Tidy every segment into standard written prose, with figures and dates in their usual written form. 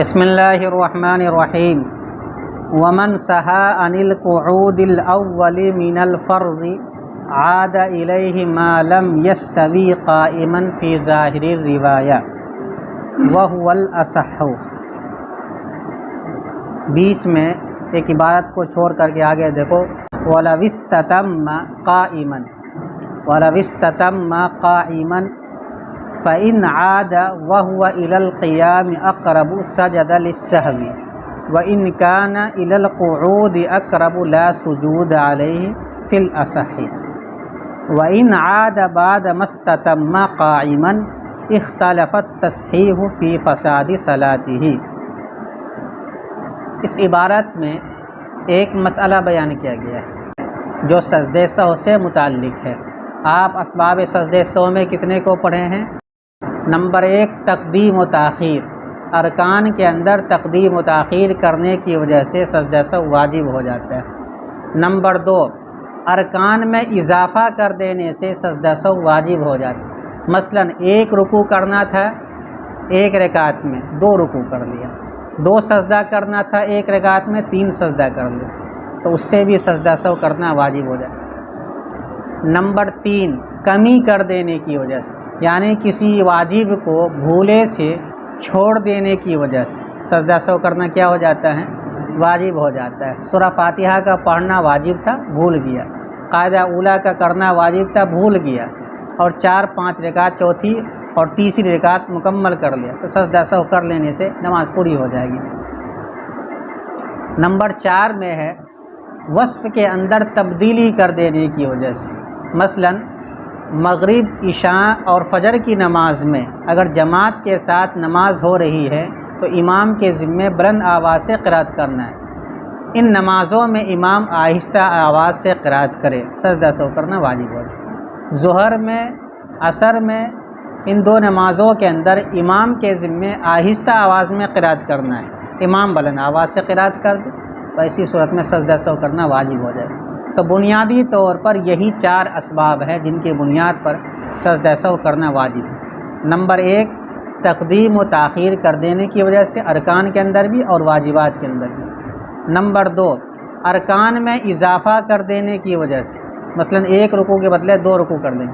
بسم اللہ الرحمن الرحیم ومن سہا عن القعود الاول من الفرض عاد الیہ ما لم یستوی قائما فی ظاہر الروایہ وہو الاصح۔ بیچ میں ایک عبارت کو چھوڑ کر کے آگے دیکھو، وَلَوِ اسْتَتَمَّ قَائِمًا وَلَوِ اسْتَتَمَّ قَائِمًا فَإِنْ عَادَ وَهُوَ إِلَى الْقِيَامِ أَقْرَبُ سَجَدَ لِلسَّهْوِ وَإِنْ كَانَ إِلَى الْقُعُودِ أَقْرَبُ لَا سُجُودَ عَلَيْهِ فِي الْأَصَحِّ وَإِنْ عَادَ بَعْدَ مَا اسْتَتَمَّ قَائِمًا اخْتَلَفَ التَّصْحِيحُ فِي فَسَادِ صَلَاتِهِ۔ اس عبارت میں ایک مسئلہ بیان کیا گیا ہے جو سجدہ سہو سے متعلق ہے۔ آپ اسباب سجدہ سہو میں کتنے کو پڑھے ہیں؟ نمبر 1 تقدیم و تاخیر، ارکان کے اندر تقدیم و تاخیر کرنے کی وجہ سے سجدہ سہو واجب ہو جاتا ہے۔ نمبر 2 ارکان میں اضافہ کر دینے سے سجدہ سہو واجب ہو جاتا ہے۔ مثلا ایک رکوع کرنا تھا ایک رکعت میں 2 رکوع کر لیا، 2 سجدہ کرنا تھا ایک رکعت میں 3 سجدہ کر لیا، تو اس سے بھی سجدہ سہو کرنا واجب ہو جاتا ہے۔ نمبر 3 کمی کر دینے کی وجہ سے، یعنی کسی واجب کو بھولے سے چھوڑ دینے کی وجہ سے سجدہ سہو کرنا کیا ہو جاتا ہے؟ واجب ہو جاتا ہے۔ سورہ فاتحہ کا پڑھنا واجب تھا، بھول گیا، قاعدہ اولیٰ کا کرنا واجب تھا، بھول گیا، اور 4-5 رکعت چوتھی اور تیسری رکعت مکمل کر لیا، تو سجدہ سہو کر لینے سے نماز پوری ہو جائے گی۔ نمبر 4 میں ہے وصف کے اندر تبدیلی کر دینے کی وجہ سے، مثلا مغرب، عشاء اور فجر کی نماز میں اگر جماعت کے ساتھ نماز ہو رہی ہے تو امام کے ذمے بلند آواز سے قرات کرنا ہے۔ ان نمازوں میں امام آہستہ آواز سے قرات کرے، سجدہ سہو کرنا واجب ہو جائے۔ ظہر میں، عصر میں، ان 2 نمازوں کے اندر امام کے ذمے آہستہ آواز میں قرات کرنا ہے، امام بلند آواز سے قرات کر دے تو ایسی صورت میں سجدہ سہو کرنا واجب ہو جائے۔ تو بنیادی طور پر یہی 4 اسباب ہیں جن کی بنیاد پر سجدہ سہو کرنا واجب ہے۔ نمبر 1 تقدیم و تاخیر کر دینے کی وجہ سے، ارکان کے اندر بھی اور واجبات کے اندر بھی۔ نمبر 2 ارکان میں اضافہ کر دینے کی وجہ سے، مثلا 1 رکوع کے بدلے 2 رکوع کر دیں۔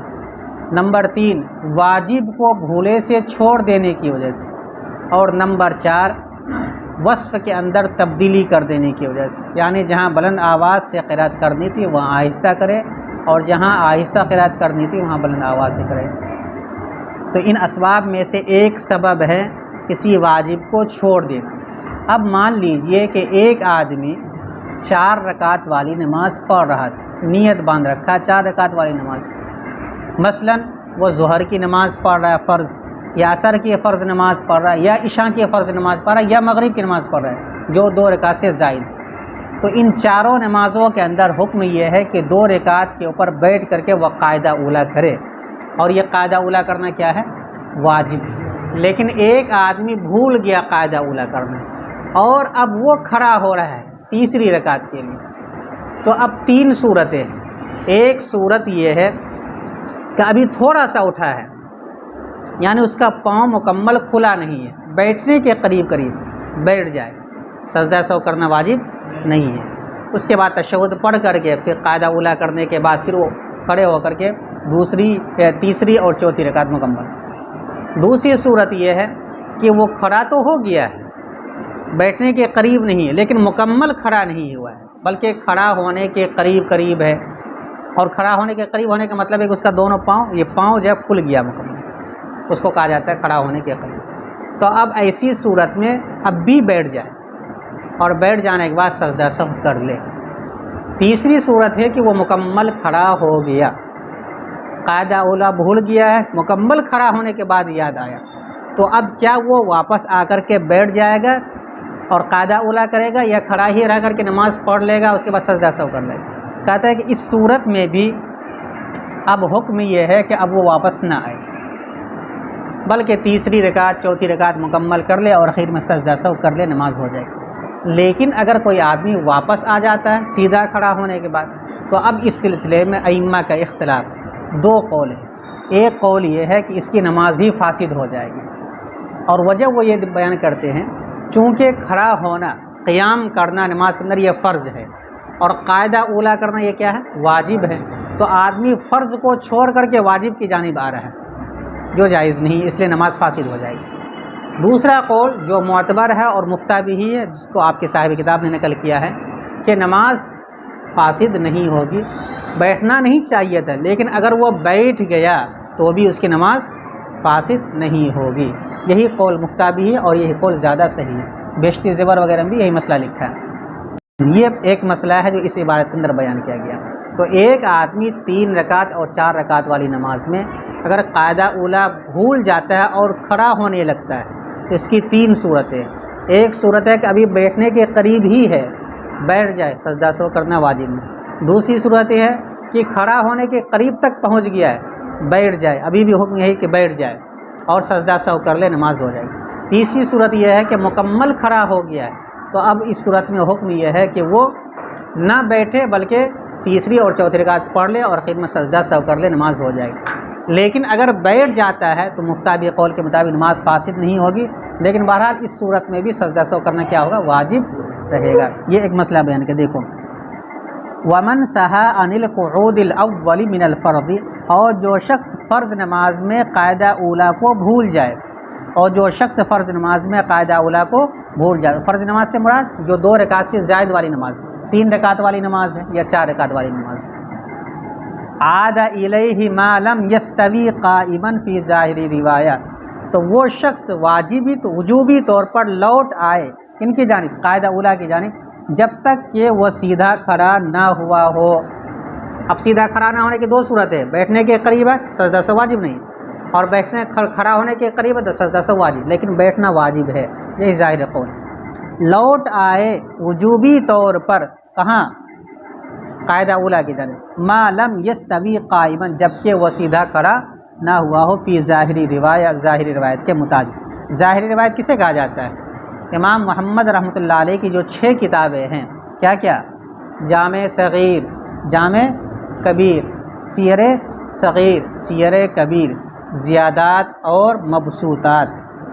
نمبر 3 واجب کو بھولے سے چھوڑ دینے کی وجہ سے، اور نمبر 4 وصف کے اندر تبدیلی کر دینے کی وجہ سے، یعنی جہاں بلند آواز سے قرات کرنی تھی وہاں آہستہ کرے، اور جہاں آہستہ قرات کرنی تھی وہاں بلند آواز سے کرے۔ تو ان اسباب میں سے ایک سبب ہے کسی واجب کو چھوڑ دینا۔ اب مان لیجئے کہ ایک آدمی 4 رکعت والی نماز پڑھ رہا تھا، نیت باندھ رکھا 4 رکعت والی نماز، مثلا وہ ظہر کی نماز پڑھ رہا ہے فرض، یا عصر کی فرض نماز پڑھ رہا ہے، یا عشاء کی فرض نماز پڑھ رہا ہے، یا مغرب کی نماز پڑھ رہا ہے جو 2 رکعت سے زائد۔ تو ان 4 نمازوں کے اندر حکم یہ ہے کہ 2 رکعت کے اوپر بیٹھ کر کے وہ قاعدہ اولیٰ کرے، اور یہ قاعدہ اولیٰ کرنا کیا ہے؟ واجب ہے۔ لیکن ایک آدمی بھول گیا قاعدہ اولیٰ کرنا، اور اب وہ کھڑا ہو رہا ہے تیسری رکعت کے لیے، تو اب 3 صورتیں ہیں۔ ایک صورت یہ ہے کہ ابھی تھوڑا سا اٹھا ہے، یعنی اس کا پاؤں مکمل کھلا نہیں ہے، بیٹھنے کے قریب بیٹھ جائے، سجدہ سہو کرنا واجب نہیں ہے۔ اس کے بعد تشہد پڑھ کر کے پھر قاعدہ اولیٰ کرنے کے بعد پھر وہ کھڑے ہو کر کے تیسری اور چوتھی رکعت مکمل۔ دوسری صورت یہ ہے کہ وہ کھڑا تو ہو گیا ہے، بیٹھنے کے قریب نہیں ہے، لیکن مکمل کھڑا نہیں ہوا ہے، بلکہ کھڑا ہونے کے قریب ہے، اور کھڑا ہونے کے قریب ہونے کا مطلب ہے کہ اس کا دونوں پاؤں، یہ پاؤں جو ہے کھل گیا مکمل، اس کو کہا جاتا ہے کھڑا ہونے کے قریب۔ تو اب ایسی صورت میں اب بھی بیٹھ جائے، اور بیٹھ جانے کے بعد سجدہ سہو کر لے۔ تیسری صورت ہے کہ وہ مکمل کھڑا ہو گیا، قاعدہ اولیٰ بھول گیا ہے، مکمل کھڑا ہونے کے بعد یاد آیا، تو اب کیا وہ واپس آ کر کے بیٹھ جائے گا اور قاعدہ اولیٰ کرے گا، یا کھڑا ہی رہ کر کے نماز پڑھ لے گا، اس کے بعد سجدہ سہو کر لے گا؟ کہتا ہے کہ اس صورت میں بھی اب حکم یہ ہے کہ اب وہ واپس نہ آئے، بلکہ تیسری رکعت چوتھی رکعت مکمل کر لے اور آخر میں سجدہ سہو کر لے، نماز ہو جائے گی۔ لیکن اگر کوئی آدمی واپس آ جاتا ہے سیدھا کھڑا ہونے کے بعد، تو اب اس سلسلے میں ائمہ کا اختلاف ہے، 2 قول ہیں۔ ایک قول یہ ہے کہ اس کی نماز ہی فاسد ہو جائے گی، اور وجہ وہ یہ بیان کرتے ہیں چونکہ کھڑا ہونا، قیام کرنا نماز کے اندر یہ فرض ہے، اور قاعدہ اولا کرنا یہ کیا ہے؟ واجب ہے۔ تو آدمی فرض کو چھوڑ کر کے واجب کی جانب آ رہا ہے، جو جائز نہیں، اس لیے نماز فاسد ہو جائے گی۔ دوسرا قول جو معتبر ہے اور مفتہ بھی ہے، جس کو آپ کے صاحب کتاب نے نقل کیا ہے، کہ نماز فاسد نہیں ہوگی، بیٹھنا نہیں چاہیے تھا، لیکن اگر وہ بیٹھ گیا تو بھی اس کی نماز فاسد نہیں ہوگی۔ یہی قول مفتہ بھی ہے اور یہی قول زیادہ صحیح ہے۔ بیشتی زبر وغیرہ میں بھی یہی مسئلہ لکھا ہے۔ یہ ایک مسئلہ ہے جو اس عبارت کے اندر بیان کیا گیا۔ تو ایک آدمی 3 رکعت اور 4 رکعت والی نماز میں اگر قاعدہ اولا بھول جاتا ہے اور کھڑا ہونے لگتا ہے تو اس کی 3 صورتیں۔ ایک صورت ہے کہ ابھی بیٹھنے کے قریب ہی ہے، بیٹھ جائے، سجدہ سہو کرنا واجب نہیں۔ دوسری صورت یہ ہے کہ کھڑا ہونے کے قریب تک پہنچ گیا ہے، بیٹھ جائے، ابھی بھی حکم یہی کہ بیٹھ جائے اور سجدہ سہو کر لے، نماز ہو جائے گی۔ تیسری صورت یہ ہے کہ مکمل کھڑا ہو گیا ہے، تو اب اس صورت میں حکم یہ ہے کہ وہ نہ بیٹھے بلکہ تیسری اور چوتھی رکعت پڑھ لے اور خود میں سجدہ سہو کر لے، نماز ہو جائے گی۔ لیکن اگر بیٹھ جاتا ہے تو مفتابی قول کے مطابق نماز فاسد نہیں ہوگی، لیکن بہرحال اس صورت میں بھی سجدہ سہو کرنا کیا ہوگا؟ واجب رہے گا۔ یہ ایک مسئلہ بیان کہ دیکھو، ومن سہا عن القعود الاول من الفرض، اور جو شخص فرض نماز میں قاعدہ اولا کو بھول جائے، اور جو شخص فرض نماز میں قاعدہ اولا کو بھول جائے، فرض نماز سے مراد جو 2 رکعت سے زائد والی نماز، 3 رکعت والی نماز ہے یا 4 رکعت والی نماز ہے، عاد الیہ ما لم یستوی قائما فی ظاہری روایہ، تو وہ شخص واجبی تو وجوبی طور پر لوٹ آئے ان کی جانب، قاعدہ اولا کی جانب، جب تک کہ وہ سیدھا کھڑا نہ ہوا ہو۔ اب سیدھا کھڑا نہ ہونے کی 2 صورتیں، بیٹھنے کے قریب ہے سجدہ سہو واجب نہیں، اور بیٹھنے کھڑا ہونے کے قریب ہے تو سجدہ سہو واجب، لیکن بیٹھنا واجب ہے، یہی ظاہر قول۔ لوٹ آئے وجوبی طور پر، کہاں؟ قاعدہ اولا کی جانب، ما لم یستوی قائما، جبکہ وہ سیدھا کھڑا نہ ہوا ہو، فی ظاہری روایت، ظاہری روایت کے مطابق۔ ظاہری روایت کسے کہا جاتا ہے؟ امام محمد رحمۃ اللہ علیہ کی جو 6 کتابیں ہیں، کیا کیا؟ جامع صغیر، جامع کبیر، سیر صغیر، سیر کبیر، زیادات اور مبسوطات،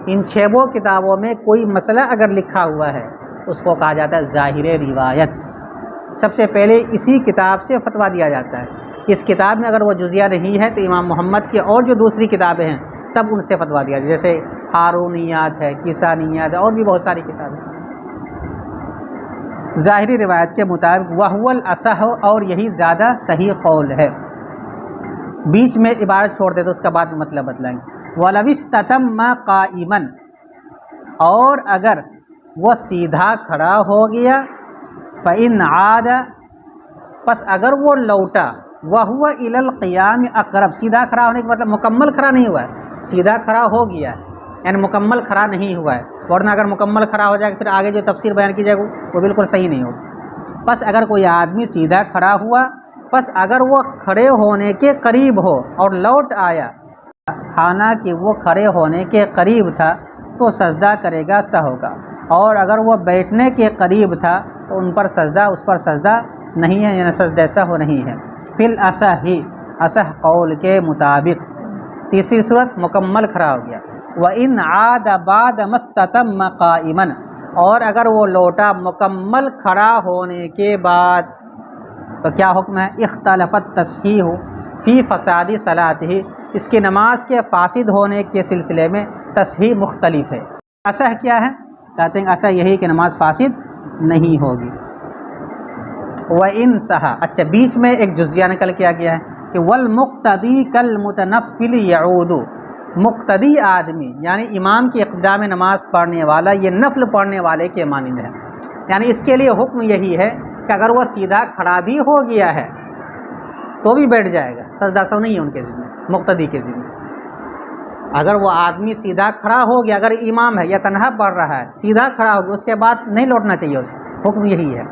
ان 6 کتابوں میں کوئی مسئلہ اگر لکھا ہوا ہے اس کو کہا جاتا ہے ظاہر روایت۔ سب سے پہلے اسی کتاب سے فتویٰ دیا جاتا ہے۔ اس کتاب میں اگر وہ جزیہ نہیں ہے تو امام محمد کی اور جو دوسری کتابیں ہیں تب ان سے فتویٰ دیا جاتا ہے، جیسے ہارونیات ہے، کسانیات ہے، اور بھی بہت ساری کتابیں۔ ظاہری روایت کے مطابق وَهُوَ الْأَصَحُ، اور یہی زیادہ صحیح قول ہے۔ بیچ میں عبارت چھوڑ دے تو اس کا بعد مطلب بتلائیں گے۔ وَلَوِ اسْتَتَمَّ قَائِمًا، اور اگر وہ سیدھا کھڑا ہو گیا، فَإِنْ عَادَ، پس اگر وہ لوٹا، وَهُوَ إِلَى الْقِيَامِ أَقْرَبُ، سیدھا کھڑا ہونے کا مطلب مکمل کھڑا نہیں ہوا ہے، سیدھا کھڑا ہو گیا ہے یعنی مکمل کھڑا نہیں ہوا ہے، ورنہ اگر مکمل کھڑا ہو جائے گا پھر آگے جو تفسیر بیان کی جائے گی وہ بالکل صحیح نہیں ہوگی۔ پس اگر کوئی آدمی سیدھا کھڑا ہوا، پس اگر وہ کھڑے ہونے کے قریب ہو اور لوٹ آیا، حالانکہ وہ کھڑے ہونے کے قریب تھا تو سجدہ کرے گا سہو کا، اور اگر وہ بیٹھنے کے قریب تھا تو ان پر سجدہ، اس پر سجدہ نہیں ہے، یعنی سجدہ سہو نہیں ہے۔ فی الاصح، اصح قول کے مطابق۔ تیسری صورت مکمل کھڑا ہو گیا، وَإِنْ عَادَ بَعْدَ مَا اسْتَتَمَّ قَائِمًا، اور اگر وہ لوٹا مکمل کھڑا ہونے کے بعد تو کیا حکم ہے؟ اختلفت تصحیح فی فساد صلاتہ، اس کی نماز کے فاسد ہونے کے سلسلے میں تصحیح مختلف ہے۔ اصح کیا ہے؟ کہتے ہیں اصح یہی کہ نماز فاسد نہیں ہوگی۔ وَإِنْ سَہَا، اچھا بیچ میں ایک جزیہ نکل کیا گیا ہے کہ وَالْمُقْتَدِي كَالْمُتَنَفِّلِ يَعُودُ، مقتدی آدمی یعنی امام کی اقتداء میں نماز پڑھنے والا یہ نفل پڑھنے والے کے مانند ہے، یعنی اس کے لیے حکم یہی ہے کہ اگر وہ سیدھا کھڑا بھی ہو گیا ہے تو بھی بیٹھ جائے گا، سجدہ سہو نہیں ہے ان کے ذمہ، مقتدی کے ذمہ۔ اگر وہ آدمی سیدھا کھڑا ہو گیا، اگر امام ہے یا تنہا پڑھ رہا ہے، سیدھا کھڑا ہو گیا، اس کے بعد نہیں لوٹنا چاہیے، اس کو حکم یہی ہے۔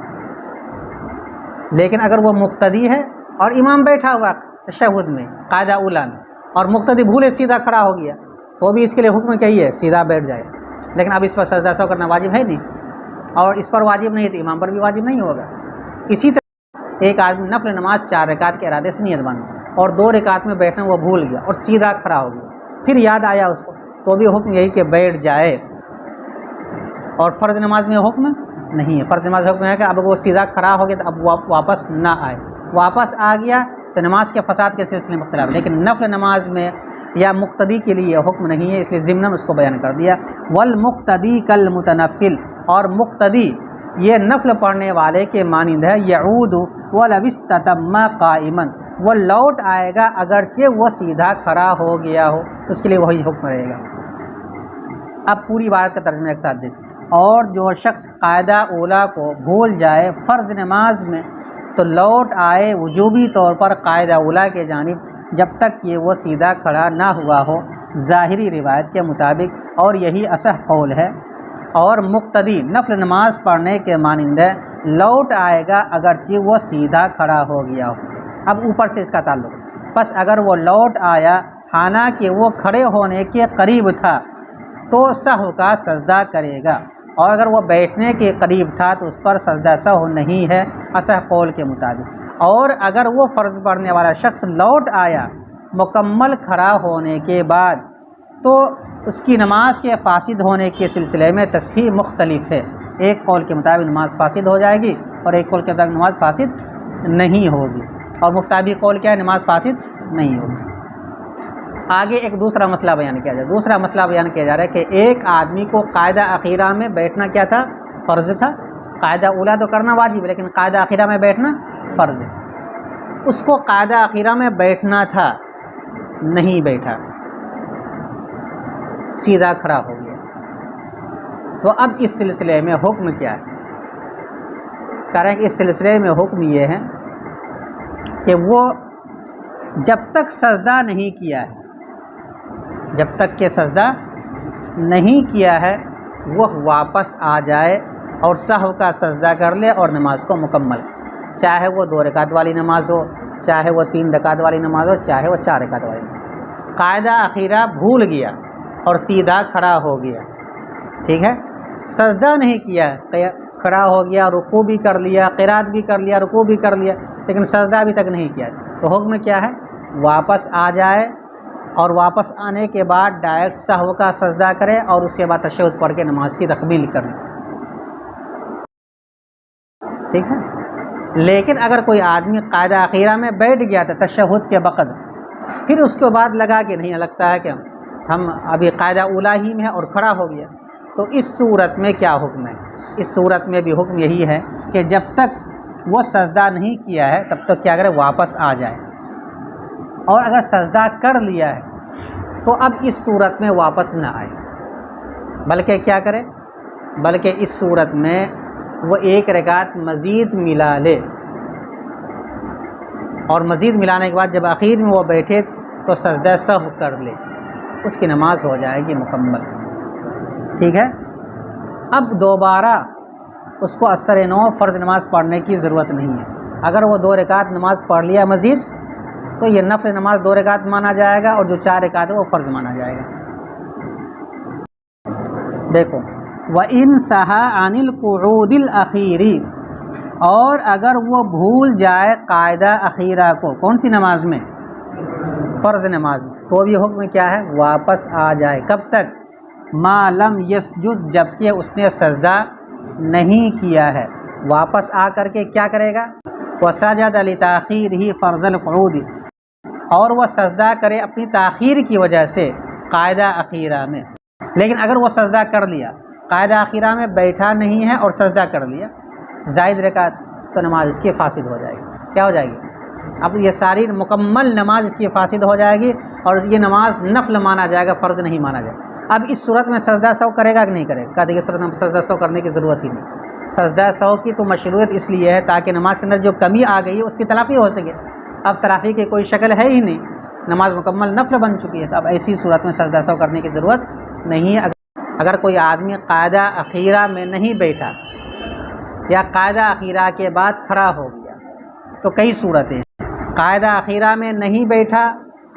لیکن اگر وہ مقتدی ہے اور امام بیٹھا ہوا تشہد میں، قاعدہ اولا میں، اور مقتدی بھولے سیدھا کھڑا ہو گیا تو بھی اس کے لیے حکم کہی ہے سیدھا بیٹھ جائے، لیکن اب اس پر سجدہ سہو کرنا واجب ہے نہیں، اور اس پر واجب نہیں تو امام پر بھی واجب نہیں ہوگا۔ اسی طرح ایک آدمی نفل نماز 4 رکعت کے ارادے سے نیت باندھا اور 2 رکعت میں بیٹھنا وہ بھول گیا اور سیدھا کھڑا ہو گیا، پھر یاد آیا اس کو تو بھی حکم یہی کہ بیٹھ جائے۔ اور فرض نماز میں حکم نہیں ہے. فرض نماز میں حکم ہے کہ اب وہ سیدھا کھڑا ہو گیا تو اب واپس نہ آئے. واپس آ گیا تو نماز کے فساد کے سلسلے میں اختلاف. لیکن نفل نماز میں یا مقتدی کے لیے حکم نہیں ہے، اس لیے ضمناً اس کو بیان کر دیا. والمقتدی کالمتنفل، اور مقتدی یہ نفل پڑھنے والے کے مانند ہے. یعود ولو استتم قائما، وہ لوٹ آئے گا اگرچہ وہ سیدھا کھڑا ہو گیا ہو، اس کے لیے وہی حکم رہے گا. اب پوری بات کا ترجمہ ایک ساتھ دیکھیں. اور جو شخص قاعدہ اولیٰ کو بھول جائے فرض نماز میں تو لوٹ آئے وجوبی طور پر قاعدہ اولیٰ کے جانب جب تک کہ وہ سیدھا کھڑا نہ ہوا ہو، ظاہری روایت کے مطابق، اور یہی اصح قول ہے. اور مقتدی نفل نماز پڑھنے کے مانند ہے، لوٹ آئے گا اگرچہ وہ سیدھا کھڑا ہو گیا ہو. اب اوپر سے اس کا تعلق، بس اگر وہ لوٹ آیا حالانکہ وہ کھڑے ہونے کے قریب تھا تو سہو کا سجدہ کرے گا، اور اگر وہ بیٹھنے کے قریب تھا تو اس پر سجدہ سہو نہیں ہے اصح قول کے مطابق. اور اگر وہ فرض پڑھنے والا شخص لوٹ آیا مکمل کھڑا ہونے کے بعد تو اس کی نماز کے فاسد ہونے کے سلسلے میں تصحیح مختلف ہے. ایک قول کے مطابق نماز فاسد ہو جائے گی اور ایک قول کے مطابق نماز فاسد نہیں ہوگی. اور مفتابی قول کیا ہے؟ نماز فاسد نہیں ہوگی. آگے ایک دوسرا مسئلہ بیان کیا جائے. دوسرا مسئلہ بیان کیا جا رہا ہے کہ ایک آدمی کو قاعدہ اخیرہ میں بیٹھنا کیا تھا؟ فرض تھا. قاعدہ اولیٰ تو کرنا واجب ہے لیکن قاعدہ اخیرہ میں بیٹھنا فرض ہے. اس کو قاعدہ اخیرہ میں بیٹھنا تھا، نہیں بیٹھا، سیدھا کھڑا ہو گیا. تو اب اس سلسلے میں حکم کیا ہے؟ کہہ رہے ہیں کہ اس سلسلے میں حکم یہ ہے کہ وہ جب تک سجدہ نہیں کیا ہے، جب تک کہ سجدہ نہیں کیا ہے وہ واپس آ جائے اور سہو کا سجدہ کر لے اور نماز کو مکمل، چاہے وہ 2 رکعت والی نماز ہو، چاہے وہ 3 رکعت والی نماز ہو، چاہے وہ 4 رکعت والی نماز. قاعدہ اخیرہ بھول گیا اور سیدھا کھڑا ہو گیا، ٹھیک ہے، سجدہ نہیں کیا، کھڑا ہو گیا، رکوع بھی کر لیا، قرات بھی کر لیا، رکوع بھی کر لیا، لیکن سجدہ ابھی تک نہیں کیا، تو حکم کیا ہے؟ واپس آ جائے اور واپس آنے کے بعد ڈائریکٹ سہو کا سجدہ کرے اور اس کے بعد تشہد پڑھ کے نماز کی تکمیل کرے، ٹھیک ہے. لیکن اگر کوئی آدمی قاعدہ اخیرہ میں بیٹھ گیا تھا تشہد کے وقت، پھر اس کے بعد لگا کہ نہیں لگتا ہے کہ ہم ابھی قاعدہ اولیٰ ہی میں ہے اور کھڑا ہو گیا، تو اس صورت میں کیا حکم ہے؟ اس صورت میں بھی حکم یہی ہے کہ جب تک وہ سجدہ نہیں کیا ہے تب تک کیا کرے؟ واپس آ جائے. اور اگر سجدہ کر لیا ہے تو اب اس صورت میں واپس نہ آئے، بلکہ کیا کرے؟ بلکہ اس صورت میں وہ 1 رکعت مزید ملا لے، اور مزید ملانے کے بعد جب آخر میں وہ بیٹھے تو سجدہ سہو کر لے، اس کی نماز ہو جائے گی مکمل، ٹھیک ہے. اب دوبارہ اس کو اثر نو فرض نماز پڑھنے کی ضرورت نہیں ہے. اگر وہ 2 رکعت نماز پڑھ لیا مزید تو یہ نفل نماز 2 رکعت مانا جائے گا اور جو 4 رکعت ہے وہ فرض مانا جائے گا. دیکھو وَإِن سَهَا عَنِ الْقُعُودِ الْأَخِيرِ، اور اگر وہ بھول جائے قاعدہ اخیرہ کو، کون سی نماز میں؟ فرض نماز میں، تو بھی حکم کیا ہے؟ واپس آ جائے. کب تک؟ ما لم یسجد، جبکہ اس نے سجدہ نہیں کیا ہے. واپس آ کر کے کیا کرے گا؟ وَسَجَدَ لِتَأْخِيرِهِ فَرْضَ الْقُعُودِ، اور وہ سجدہ کرے اپنی تاخیر کی وجہ سے قاعدہ اخیرہ میں. لیکن اگر وہ سجدہ کر لیا، قاعدہ اخیرہ میں بیٹھا نہیں ہے اور سجدہ کر لیا زائد رکعت، تو نماز اس کی فاسد ہو جائے گی. کیا ہو جائے گی؟ اب یہ ساری مکمل نماز اس کی فاسد ہو جائے گی اور یہ نماز نفل مانا جائے گا، فرض نہیں مانا جائے گا. اب اس صورت میں سجدہ سہو کرے گا کہ نہیں کرے گا؟ کہتے ہیں کہ صورت میں سجدہ سہو کرنے کی ضرورت ہی نہیں. سجدہ سہو کی تو مشروعیت اس لیے ہے تاکہ نماز کے اندر جو کمی آ گئی ہے اس کی تلافی ہو سکے. اب تلافی کی کوئی شکل ہے ہی نہیں، نماز مکمل نفل بن چکی ہے، تو اب ایسی صورت میں سجدہ سہو کرنے کی ضرورت نہیں ہے. اگر کوئی آدمی قاعدہ اخیرہ میں نہیں بیٹھا یا قاعدہ اخیرہ کے بعد کھڑا ہو گیا تو کئی صورتیں ہیں. قاعدہ اخیرہ میں نہیں بیٹھا،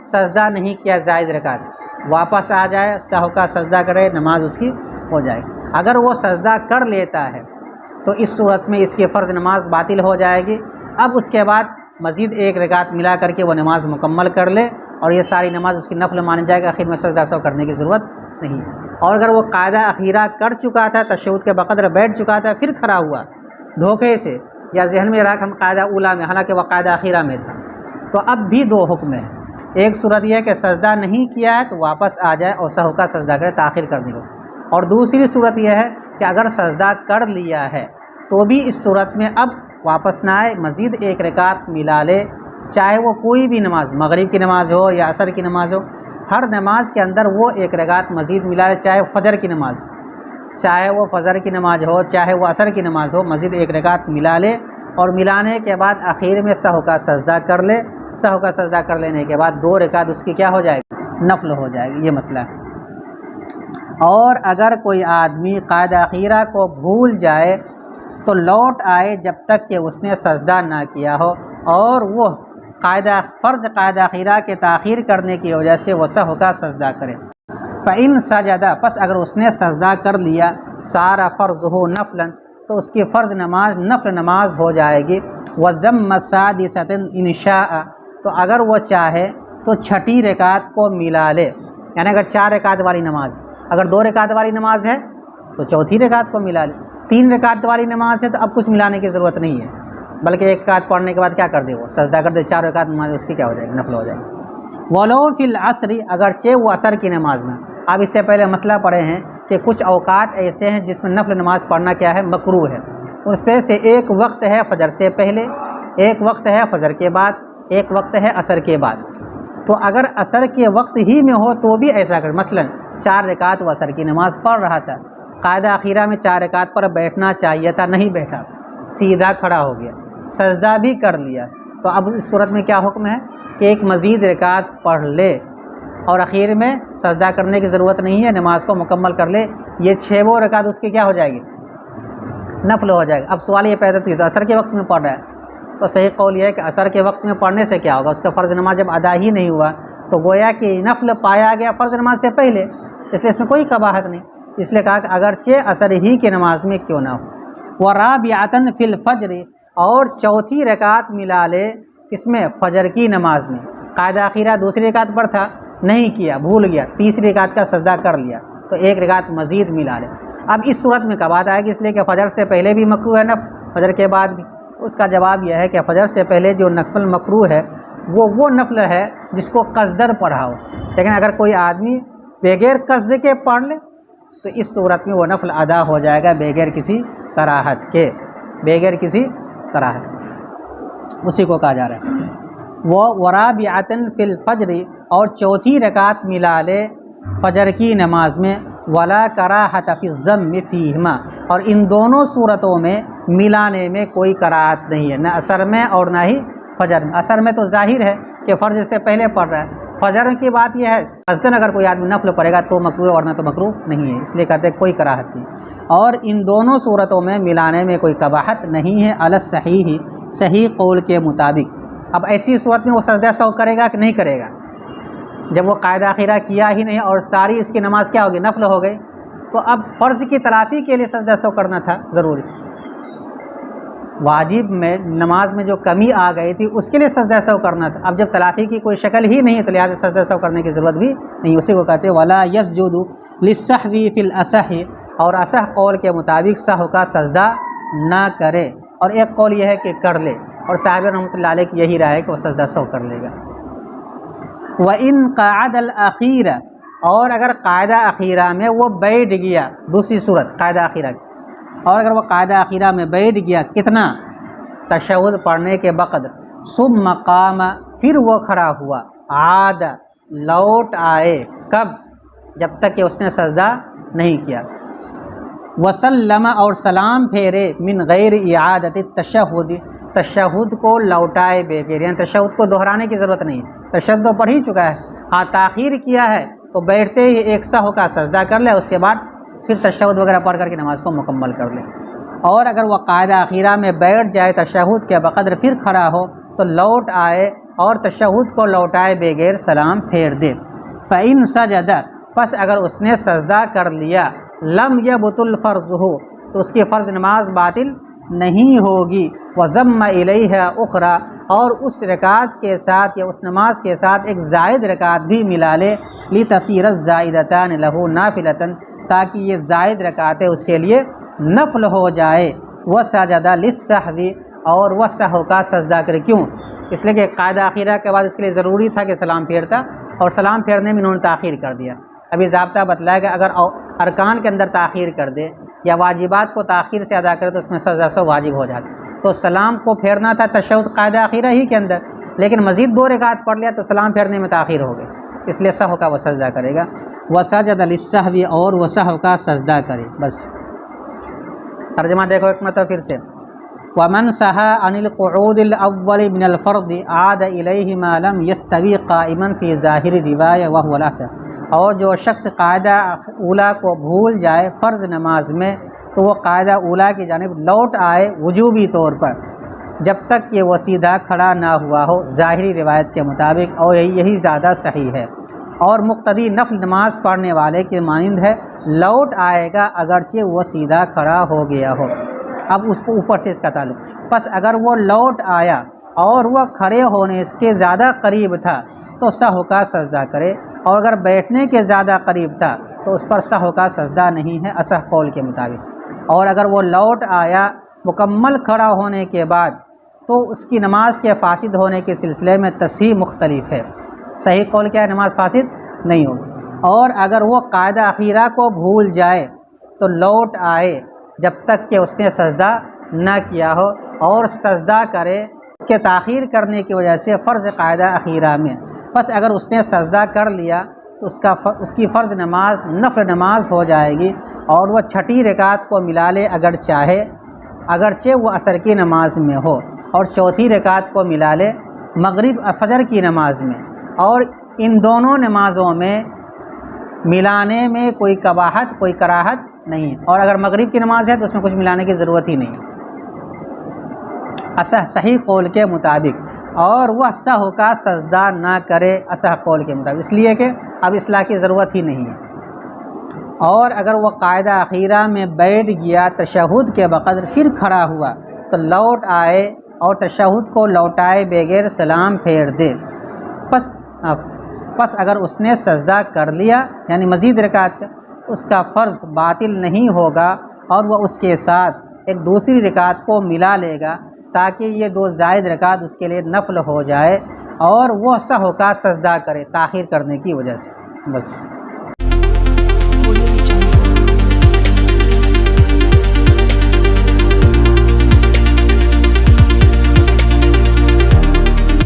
سجدہ نہیں کیا زائد رکعت، واپس آ جائے، سہو کا سجدہ کرے، نماز اس کی ہو جائے. اگر وہ سجدہ کر لیتا ہے تو اس صورت میں اس کی فرض نماز باطل ہو جائے گی. اب اس کے بعد مزید 1 رکعت ملا کر کے وہ نماز مکمل کر لے اور یہ ساری نماز اس کی نفل مانی جائے گا، آخر میں سجدہ سہو کرنے کی ضرورت نہیں ہے. اور اگر وہ قاعدہ اخیرہ کر چکا تھا، تشہد کے بقدر بیٹھ چکا تھا، پھر کھڑا ہوا دھوکے سے یا ذہن میں رہا کہ ہم قاعدہ اولا میں، حالانکہ وہ قاعدہ اخیرہ میں تھا، تو اب بھی دو حکم ہیں۔ ایک صورت یہ ہے کہ سجدہ نہیں کیا ہے تو واپس آ جائے اور سہو کا سجدہ کرے، تاخیر کر دی ہو، اور دوسری صورت یہ ہے کہ اگر سجدہ کر لیا ہے تو بھی اس صورت میں اب واپس نہ آئے، مزید ایک رکعت ملا لے، چاہے وہ کوئی بھی نماز، مغرب کی نماز ہو یا عصر کی نماز ہو، ہر نماز کے اندر وہ ایک رکعت مزید ملا لے، چاہے فجر کی نماز، چاہے وہ فجر کی نماز ہو، چاہے وہ عصر کی نماز ہو، مزید ایک رکعت ملا لے، اور ملانے کے بعد آخر میں سہو کا سجدہ کر لے۔ سہو کا سجدہ کر لینے کے بعد 2 رکعت اس کی کیا ہو جائے گی؟ نفل ہو جائے گی۔ یہ مسئلہ ہے۔ اور اگر کوئی آدمی قاعدہ اخیرہ کو بھول جائے تو لوٹ آئے جب تک کہ اس نے سجدہ نہ کیا ہو، اور وہ فرض قاعدہ اخیرہ کے تاخیر کرنے کی وجہ سے وہ سہو کا سجدہ کرے۔ فَإِن سَجَدَ، پس اگر اس نے سجدہ کر لیا، سارا فرض ہو نفلاً، تو اس کی فرض نماز نفل نماز ہو جائے گی۔ وَضَمَّ السَّادِسَةَ إِنْ شَاءَ، تو اگر وہ چاہے تو چھٹی رکعت کو ملا لے، یعنی اگر 4 رکعت والی نماز، اگر 2 رکعت والی نماز ہے تو چوتھی رکعت کو ملا لے، 3 رکعت والی نماز ہے تو اب کچھ ملانے کی ضرورت نہیں ہے، بلکہ ایک رکعت پڑھنے کے بعد کیا کر دے، وہ سجدہ کر دے، 4 رکعت نماز اس کی کیا ہو جائے گی؟ نفل ہو جائے گی۔ وَلَوْ فِي الْعَصْرِ، اگرچہ وہ عصر کی نماز میں، اب اس سے پہلے مسئلہ پڑھے ہیں کہ کچھ اوقات ایسے ہیں جس میں نفل نماز پڑھنا کیا ہے؟ مکروہ ہے۔ اس پہ سے ایک وقت ہے فجر سے پہلے، ایک وقت ہے فجر کے بعد، ایک وقت ہے عصر کے بعد۔ تو اگر عصر کے وقت ہی میں ہو تو بھی ایسا کر، مثلا 4 رکعت وہ عصر کی نماز پڑھ رہا تھا، قاعدہ اخیرہ میں 4 رکعت پر بیٹھنا چاہیے تھا، نہیں بیٹھا، سیدھا کھڑا ہو گیا، سجدہ بھی کر لیا، تو اب اس صورت میں کیا حکم ہے کہ ایک مزید رکعت پڑھ لے اور اخیر میں سجدہ کرنے کی ضرورت نہیں ہے، نماز کو مکمل کر لے۔ یہ 6 رکعت اس کی کیا ہو جائے گی؟ نفل ہو جائے گا۔ اب سوال یہ پیدا ہوتا ہے، عصر کے وقت میں پڑھ رہا ہے، تو صحیح قول یہ ہے کہ عصر کے وقت میں پڑھنے سے کیا ہوگا؟ اس کا فرض نماز جب ادا ہی نہیں ہوا تو گویا کہ نفل پایا گیا فرض نماز سے پہلے، اس لیے اس میں کوئی قباحت نہیں۔ اس لیے کہا کہ اگرچہ عصر ہی کی نماز میں کیوں نہ ہو۔ وَرَابِعَةً فِي الْفَجْرِ، اور چوتھی رکعت ملا لے کس میں؟ فجر کی نماز میں۔ قاعدہ اخیرہ دوسری رکعت پر تھا، نہیں کیا، بھول گیا، تیسری رکعت کا سجدہ کر لیا، تو ایک رکعت مزید ملا لے۔ اب اس صورت میں کب بات آئے گی؟ اس لیے کہ فجر سے پہلے بھی مکروہ ہے نفل، فجر کے بعد بھی۔ اس کا جواب یہ ہے کہ فجر سے پہلے جو نفل مکروہ ہے وہ نفل ہے جس کو قصدر پڑھا ہو، لیکن اگر کوئی آدمی بغیر قصد کے پڑھ لے تو اس صورت میں وہ نفل ادا ہو جائے گا بغیر کسی کراہت کے، بغیر کسی کراہت، اسی کو کہا جا رہا ہے۔ وہ وَرَابِعَةً فِي الْفَجْرِ، اور چوتھی رکعت ملا لے فجر کی نماز میں۔ وَلَا كَرَاهَةَ فِي الضَّمِّ فِيهِمَا، اور ان دونوں صورتوں میں ملانے میں کوئی کراہت نہیں ہے، نہ عصر میں اور نہ ہی فجر میں۔ عصر میں تو ظاہر ہے کہ فرض سے پہلے پڑھ رہا ہے، فجر کی بات یہ ہے قصداً اگر کوئی آدمی نفل پڑھے گا تو مکروہ ورنہ تو مکروہ نہیں ہے، اس لیے کہتے ہیں کوئی کراہت نہیں۔ اور ان دونوں صورتوں میں ملانے میں کوئی قباحت نہیں ہے، علی الصحیح، صحیح قول کے مطابق۔ اب ایسی صورت میں وہ سجدہ سہو کرے گا کہ نہیں کرے گا؟ جب وہ قاعدہ اخیرہ کیا ہی نہیں اور ساری اس کی نماز کیا ہوگی؟ نفل ہو گئی، تو اب فرض کی تلافی کے لیے سجدہ سہو کرنا تھا ضروری، واجب میں نماز میں جو کمی آ گئی تھی اس کے لیے سجدہ سہو کرنا تھا۔ اب جب تلافی کی کوئی شکل ہی نہیں تو لہٰذا سجدہ سہو کرنے کی ضرورت بھی نہیں، اسی کو کہتے ہیں وَلَا يَسْجُدُ لِلسَّهْوِ فِي الْأَصَحِّ، اور اصح قول کے مطابق سہو کا سجدہ نہ کرے، اور ایک قول یہ ہے کہ کر لے، اور صاحب رحمۃ اللہ علیہ کی یہی رائے ہے کہ وہ سجدہ سہو کر لے گا۔ وَإِنْ قَعَدَ الْأَخِيرَ، اور اگر قاعدہ اخیرہ میں وہ بیٹھ گیا، دوسری صورت قاعدہ اخیرہ کی، اور اگر وہ قاعدہ اخیرہ میں بیٹھ گیا کتنا؟ تشہد پڑھنے کے بقدر، ثم قام، پھر وہ کھڑا ہوا، عاد، لوٹ آئے، کب؟ جب تک کہ اس نے سجدہ نہیں کیا، وسلم، اور سلام پھیرے، من غیر اعادت التشہد، تشہد کو لوٹائے بغیر، یعنی تشہد کو دہرانے کی ضرورت نہیں، تشہد تو پڑھ ہی چکا ہے، ہاں تاخیر کیا ہے تو بیٹھتے ہی ایک سہو کا سجدہ کر لے، اس کے بعد پھر تشہد وغیرہ پڑھ کر کے نماز کو مکمل کر لے۔ اور اگر وہ قاعدہ اخیرہ میں بیٹھ جائے تشہد کے بقدر پھر کھڑا ہو تو لوٹ آئے اور تشہد کو لوٹائے بغیر سلام پھیر دے۔ فَإِن سَجَدَ، پس اگر اس نے سجدہ کر لیا، لم يبطل فرضہ، تو اس کی فرض نماز باطل نہیں ہوگی، وَضَمَّ إِلَيْهَا أُخْرَى، اور اس رکعت کے ساتھ یا اس نماز کے ساتھ ایک زائد رکعت بھی ملا لے، لِتَصِيرَ الزَّائِدَتَانِ لَهُ نَافِلَةً، تاکہ یہ زائد رکعتیں اس کے لیے نفل ہو جائے۔ وسجد للسہو، اور وہ سہو کا سجدہ کرے۔ کیوں؟ اس لیے کہ قاعدہ اخیرہ کے بعد اس کے لیے ضروری تھا کہ سلام پھیرتا، اور سلام پھیرنے میں انہوں نے تاخیر کر دیا۔ ابھی ضابطہ بتلایا کہ اگر ارکان کے اندر تاخیر کر دے یا واجبات کو تاخیر سے ادا کرے تو اس میں سجدہ سہو واجب ہو جاتا۔ تو سلام کو پھیرنا تھا تشہد قاعدہ اخیرہ ہی کے اندر، لیکن مزید 2 رکعت پڑھ لیا تو سلام پھیرنے میں تاخیر ہو گئی، اس لیے سہو کا وہ سجدہ کرے گا۔ وسجد للسہو، اور وہ سہو کا سجدہ کرے۔ بس ترجمہ دیکھو ایک مرتبہ پھر سے، ومن سہا عن القعود الاول من الفرض عاد الیہ ما لم یستوی قائما فی ظاہر روایہ وهو الاصح، اور جو شخص قاعدہ اولیٰ کو بھول جائے فرض نماز میں تو وہ قاعدہ اولیٰ کی جانب لوٹ آئے وجوبی طور پر جب تک کہ وہ سیدھا کھڑا نہ ہوا ہو ظاہری روایت کے مطابق، اور یہی زیادہ صحیح ہے۔ اور مقتدی نفل نماز پڑھنے والے کے مانند ہے، لوٹ آئے گا اگرچہ وہ سیدھا کھڑا ہو گیا ہو۔ اب اس کو اوپر سے اس کا تعلق، پس اگر وہ لوٹ آیا اور وہ کھڑے ہونے اس کے زیادہ قریب تھا تو سہو کا سجدہ کرے، اور اگر بیٹھنے کے زیادہ قریب تھا تو اس پر سہو کا سجدہ نہیں ہے اصح قول کے مطابق۔ اور اگر وہ لوٹ آیا مکمل کھڑا ہونے کے بعد تو اس کی نماز کے فاسد ہونے کے سلسلے میں تصحیح مختلف ہے۔ صحیح قول کیا ہے؟ نماز فاسد نہیں ہوگی۔ اور اگر وہ قاعدہ اخیرہ کو بھول جائے تو لوٹ آئے جب تک کہ اس نے سجدہ نہ کیا ہو، اور سجدہ کرے اس کے تاخیر کرنے کی وجہ سے فرض قاعدہ اخیرہ میں۔ بس اگر اس نے سجدہ کر لیا تو اس کی فرض نماز نفل نماز ہو جائے گی، اور وہ چھٹی رکعت کو ملا لے اگر چاہے، اگرچہ وہ عصر کی نماز میں ہو، اور چوتھی رکعت کو ملا لے مغرب فجر کی نماز میں، اور ان دونوں نمازوں میں ملانے میں کوئی قباحت کوئی کراہت نہیں ہے۔ اور اگر مغرب کی نماز ہے تو اس میں کچھ ملانے کی ضرورت ہی نہیں صحیح قول کے مطابق، اور وہ سہو کا سجدہ نہ کرے اصح قول کے مطابق، اس لیے کہ اب اصلاح کی ضرورت ہی نہیں ہے۔ اور اگر وہ قاعدہ اخیرہ میں بیٹھ گیا تشہد کے بقدر پھر کھڑا ہوا تو لوٹ آئے اور تشہد کو لوٹائے بغیر سلام پھیر دے۔ پس اگر اس نے سجدہ کر لیا یعنی مزید رکعت، اس کا فرض باطل نہیں ہوگا، اور وہ اس کے ساتھ ایک دوسری رکعت کو ملا لے گا تاکہ یہ 2 زائد رکعت اس کے لیے نفل ہو جائے، اور وہ سہو کا سجدہ کرے تاخیر کرنے کی وجہ سے۔ بس